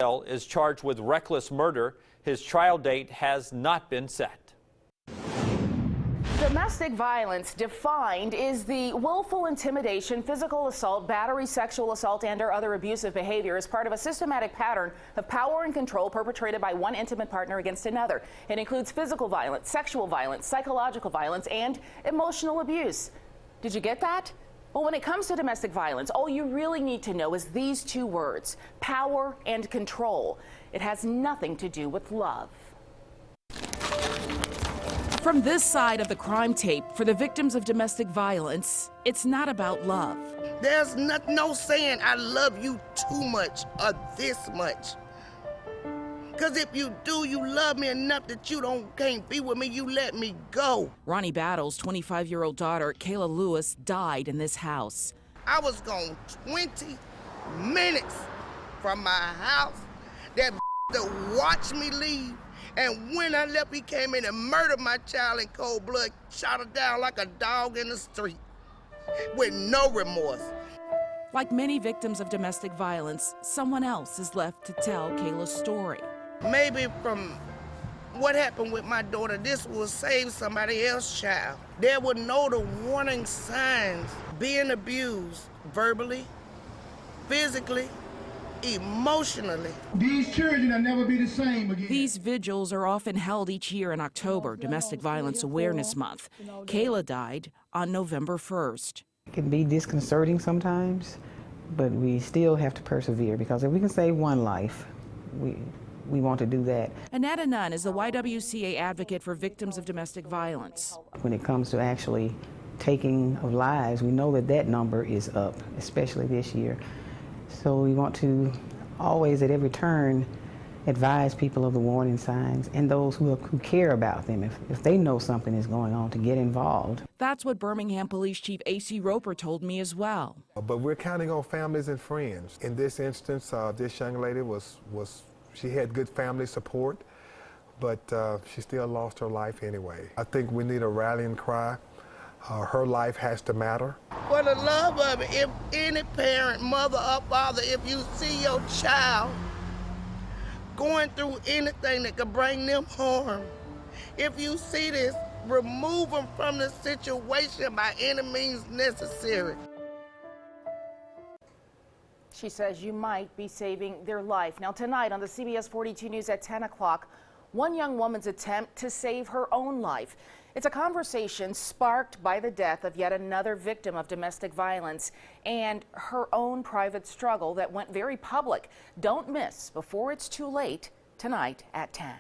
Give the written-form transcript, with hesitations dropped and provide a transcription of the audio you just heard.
Is charged with reckless murder. His trial date has not been set. Domestic violence defined is the willful intimidation, physical assault, battery, sexual assault, and/or other abusive behavior as part of a systematic pattern of power and control perpetrated by one intimate partner against another. It includes physical violence, sexual violence, psychological violence, and emotional abuse. Did you get that? Well, when it comes to domestic violence, all you really need to know is these two words: power and control. It has nothing to do with love. From this side of the crime tape, for the victims of domestic violence, it's not about love. There's no saying I love you too much or this much. Because if you do, you love me enough that can't be with me, you let me go. Ronnie Battle's 25-year-old daughter, Kayla Lewis, died in this house. I was gone 20 minutes from my house. That to watch me leave. And when I left, he came in and murdered my child in cold blood, shot her down like a dog in the street, with no remorse. Like many victims of domestic violence, someone else is left to tell Kayla's story. Maybe from what happened with my daughter, this will save somebody else's child. They would know the warning signs: being abused verbally, physically, emotionally. These children will never be the same again. These vigils are often held each year in October, Domestic Violence Awareness Month. Kayla died on November 1st. It can be disconcerting sometimes, but we still have to persevere, because if we can save one life, we want to do that. Annetta Nunn is the YWCA advocate for victims of domestic violence. When it comes to actually taking of lives, we know that number is up, especially this year. So we want to always, at every turn, advise people of the warning signs and those who care about them, if they know something is going on, to get involved. That's what Birmingham Police Chief A.C. Roper told me as well. But we're counting on families and friends. In this instance, this young lady she had good family support, but she still lost her life anyway. I think we need a rallying cry. Her life has to matter. For the love of it, if any parent, mother or father, if you see your child going through anything that could bring them harm, if you see this, remove them from the situation by any means necessary. She says you might be saving their life. Now tonight on the CBS 42 News at 10 o'clock, one young woman's attempt to save her own life. It's a conversation sparked by the death of yet another victim of domestic violence and her own private struggle that went very public. Don't miss Before It's Too Late tonight at 10.